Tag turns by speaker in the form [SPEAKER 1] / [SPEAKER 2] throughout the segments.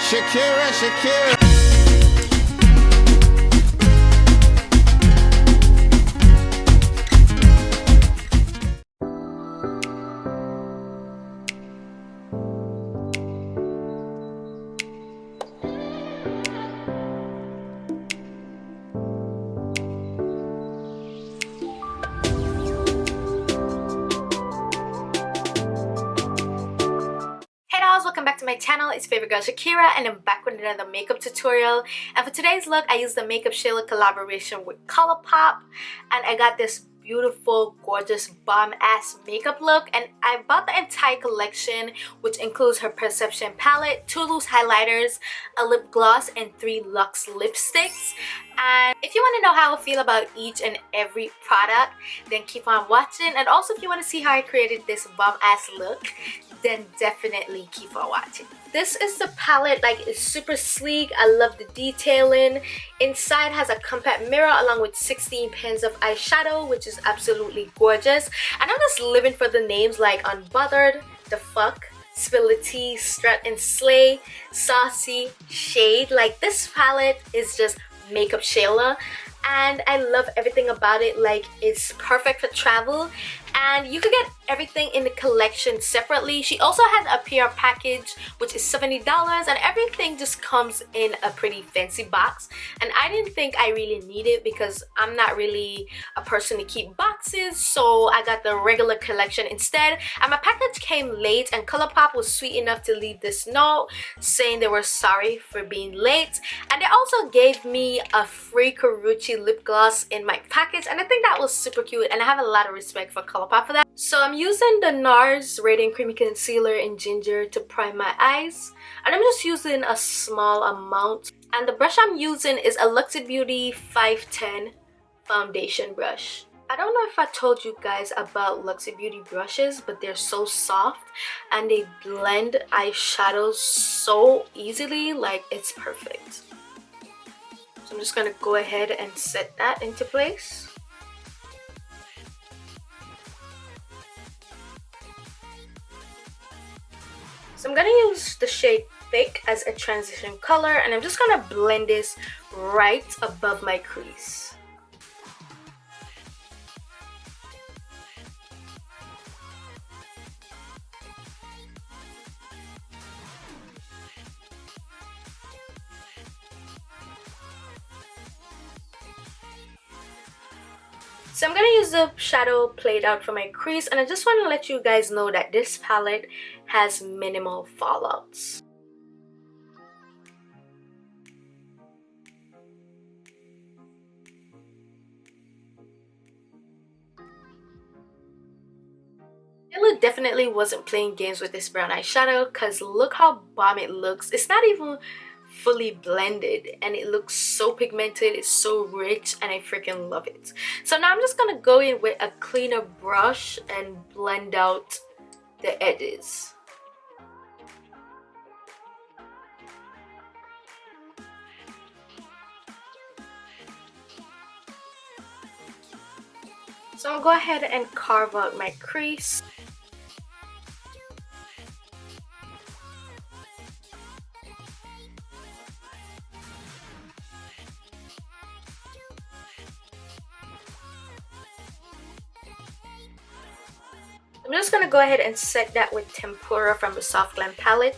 [SPEAKER 1] Shakera Shakera.
[SPEAKER 2] Welcome back to my channel. It's favorite girl Shakera, and I'm back with another makeup tutorial. And for today's look, I used the Makeupshayla collaboration with ColourPop, and I got this beautiful, gorgeous, bomb-ass makeup look. And I bought the entire collection, which includes her Perception palette, 2 loose highlighters, a lip gloss, and 3 luxe lipsticks. And if you want to know how I feel about each and every product, then keep on watching. And also, if you want to see how I created this bomb-ass look, then definitely keep on watching. This is the palette. Like, it's super sleek. I love the detailing. Inside has a compact mirror along with 16 pens of eyeshadow, which is absolutely gorgeous. And I'm just living for the names like Unbothered, The Fuck, Spill the Tea, Strut and Slay, Saucy, Shade. Like, this palette is just Makeupshayla, and I love everything about it. Like, it's perfect for travel, and you could get everything in the collection separately. She also has a PR package, which is $70, and everything just comes in a pretty fancy box. And I didn't think I really need it because I'm not really a person to keep boxes, so I got the regular collection instead. And my package came late, and ColourPop was sweet enough to leave this note saying they were sorry for being late. And they also gave me a free Karuchi lip gloss in my package, and I think that was super cute, and I have a lot of respect for ColourPop for that. So I'm using the NARS Radiant Creamy Concealer in Ginger to prime my eyes, and I'm just using a small amount. And the brush I'm using is a Luxy Beauty 510 foundation brush. I don't know if I told you guys about Luxy Beauty brushes, but they're so soft and they blend eyeshadows so easily. Like, it's perfect. So I'm just gonna go ahead and set that into place. So I'm gonna use the shade Thick as a transition color, and I'm just gonna blend this right above my crease. So I'm gonna use the shadow played out for my crease, and I just want to let you guys know that this palette has minimal fallouts. Shayla definitely wasn't playing games with this brown eyeshadow, because look how bomb it looks. It's not even fully blended, and it looks so pigmented. It's so rich, and I freaking love it. So now I'm just gonna go in with a cleaner brush and blend out the edges. So I'll go ahead and carve out my crease. I'm just gonna go ahead and set that with Tempura from the Soft Glam palette.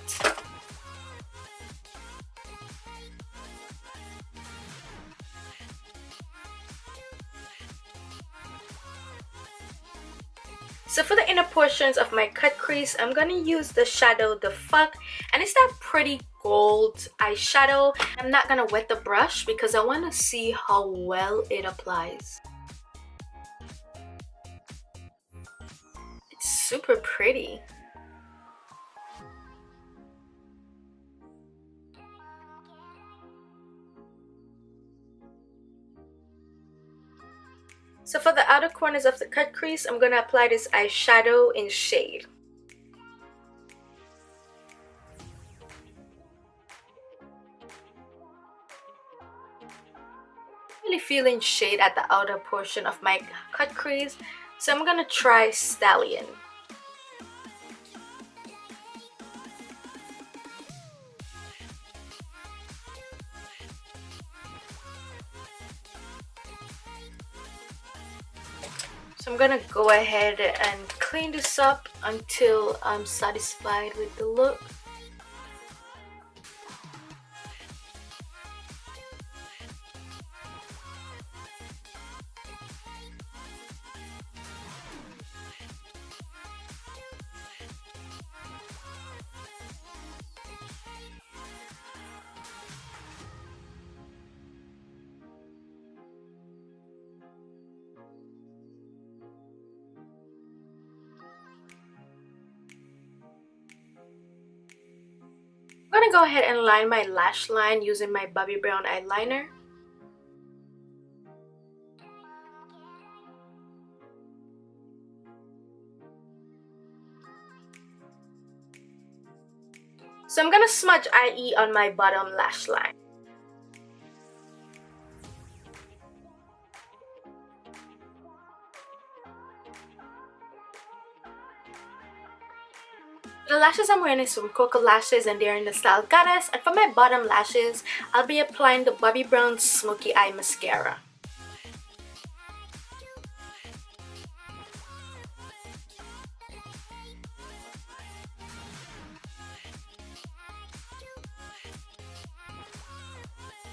[SPEAKER 2] So for the inner portions of my cut crease, I'm gonna use the shadow The Fuck, and it's that pretty gold eyeshadow. I'm not gonna wet the brush because I want to see how well it applies. It's super pretty. So for the outer corners of the cut crease, I'm going to apply this eyeshadow in Shade. Really feeling Shade at the outer portion of my cut crease, so I'm going to try Stallion. So I'm gonna go ahead and clean this up until I'm satisfied with the look. I'm gonna go ahead and line my lash line using my Bobbi Brown eyeliner. So I'm gonna smudge IE on my bottom lash line. The lashes I'm wearing is from Coco Lashes and they're in the style Goddess. And for my bottom lashes, I'll be applying the Bobbi Brown Smoky Eye Mascara.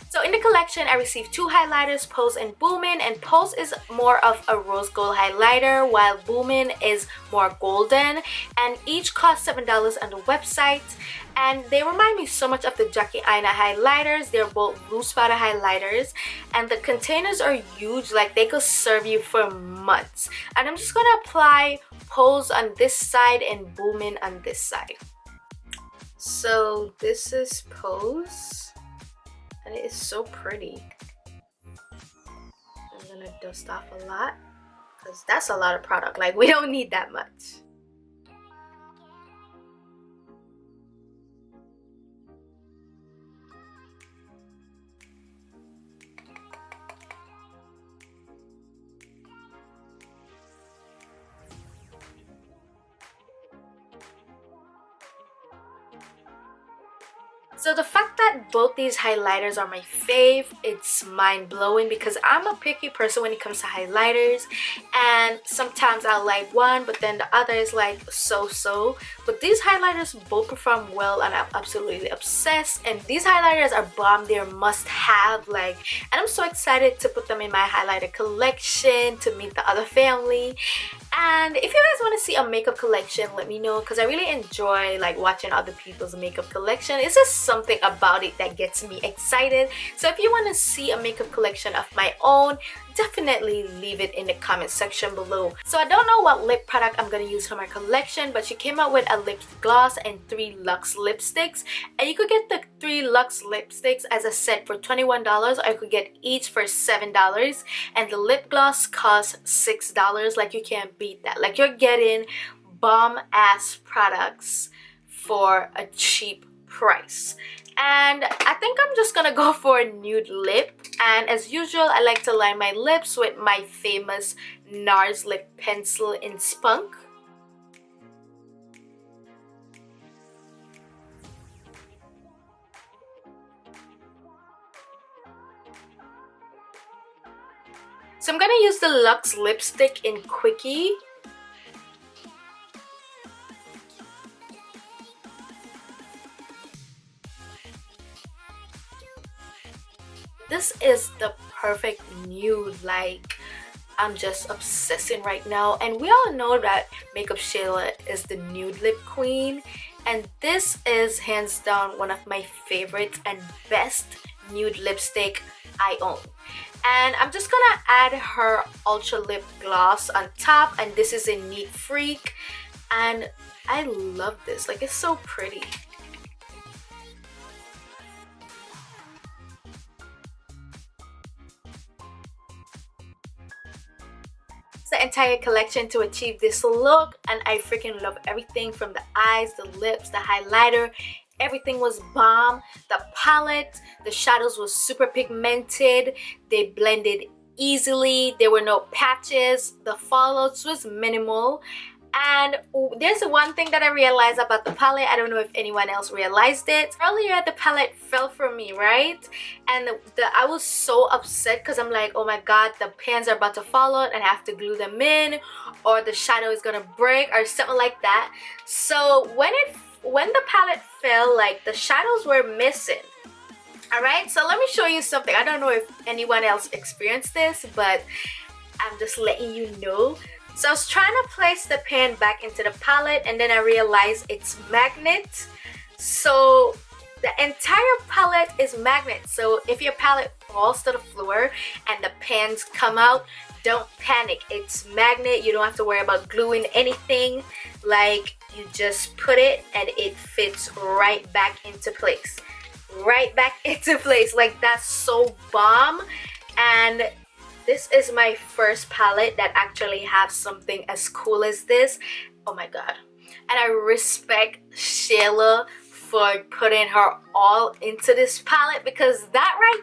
[SPEAKER 2] So in the collection, I received two highlighters, Pose and Boomin', and Pose is more of a rose gold highlighter while Boomin' is more golden, and each cost $7 on the website. And they remind me so much of the Jackie Aina highlighters. They're both loose powder highlighters and the containers are huge, like they could serve you for months. And I'm just going to apply Pose on this side and Boomin' on this side. So this is Pose. And it is so pretty. I'm gonna dust off a lot because that's a lot of product. Like, we don't need that much. So the fact that both these highlighters are my fave, it's mind-blowing because I'm a picky person when it comes to highlighters, and sometimes I like one but then the other is like so-so. But these highlighters both perform well and I'm absolutely obsessed, and these highlighters are bomb. They're must-have, like, and I'm so excited to put them in my highlighter collection, to meet the other family. And if you guys want to see a makeup collection, let me know because I really enjoy like watching other people's makeup collection. It's just something about it that gets me excited. So if you want to see a makeup collection of my own, definitely leave it in the comment section below. So I don't know what lip product I'm going to use for my collection, but she came out with a lip gloss and 3 Luxe lipsticks, and you could get the 3 Luxe lipsticks as a set for $21, or you could get each for $7, and the lip gloss costs $6. Like, you can't beat that. Like, you're getting bomb ass products for a cheap price. And I think I'm just gonna go for a nude lip, and as usual I like to line my lips with my famous NARS lip pencil in Spunk. So I'm gonna use the Luxe lipstick in Quickie. This is the perfect nude. Like, I'm just obsessing right now, and we all know that Makeupshayla is the nude lip queen, and this is hands down one of my favorites and best nude lipstick I own. And I'm just gonna add her ultra lip gloss on top, and this is in Neat Freak, and I love this. Like, it's so pretty. The entire collection to achieve this look, and I freaking love everything from the eyes, the lips, the highlighter. Everything was bomb. The palette, the shadows was super pigmented. They blended easily. There were no patches. The fallouts was minimal. And there's one thing that I realized about the palette. I don't know if anyone else realized it. Earlier, the palette fell from me, right? And I was so upset because I'm like, oh my god, the pans are about to fall out and I have to glue them in, or the shadow is gonna break or something like that. So when the palette fell, like the shadows were missing. Alright, so let me show you something. I don't know if anyone else experienced this, but I'm just letting you know. So I was trying to place the pan back into the palette, and then I realized it's magnet. So the entire palette is magnet. So if your palette falls to the floor and the pans come out, don't panic. It's magnet. You don't have to worry about gluing anything. Like, you just put it and it fits right back into place. Right back into place. Like, that's so bomb. And this is my first palette that actually has something as cool as this. Oh my god. And I respect Shayla for putting her all into this palette, because that right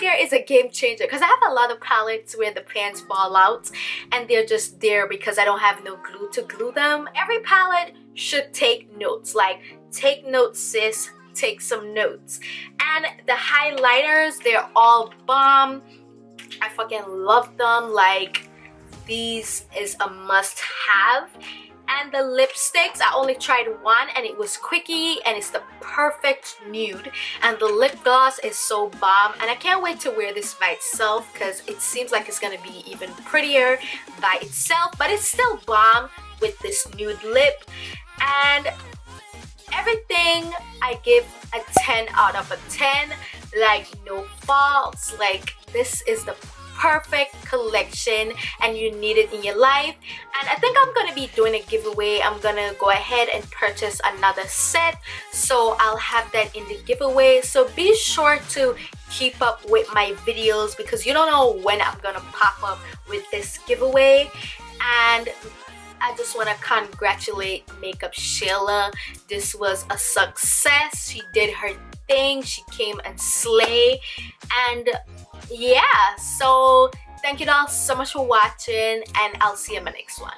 [SPEAKER 2] there is a game changer. Because I have a lot of palettes where the pans fall out and they're just there because I don't have no glue to glue them. Every palette should take notes. Like, take notes, sis. Take some notes. And the highlighters, they're all bomb. I fucking love them. Like, these is a must-have. And the lipsticks, I only tried one and it was quickie and it's the perfect nude. And the lip gloss is so bomb, and I can't wait to wear this by itself because it seems like it's gonna be even prettier by itself, but it's still bomb with this nude lip. And everything I give a 10 out of a 10. Like, no faults. Like, this is the perfect collection and you need it in your life. And I think I'm gonna be doing a giveaway. I'm gonna go ahead and purchase another set, so I'll have that in the giveaway. So be sure to keep up with my videos, because you don't know when I'm gonna pop up with this giveaway. And I just want to congratulate Makeupshayla. This was a success. She did her thing. She came and slayed. And yeah, so thank you all so much for watching, and I'll see you in my next one.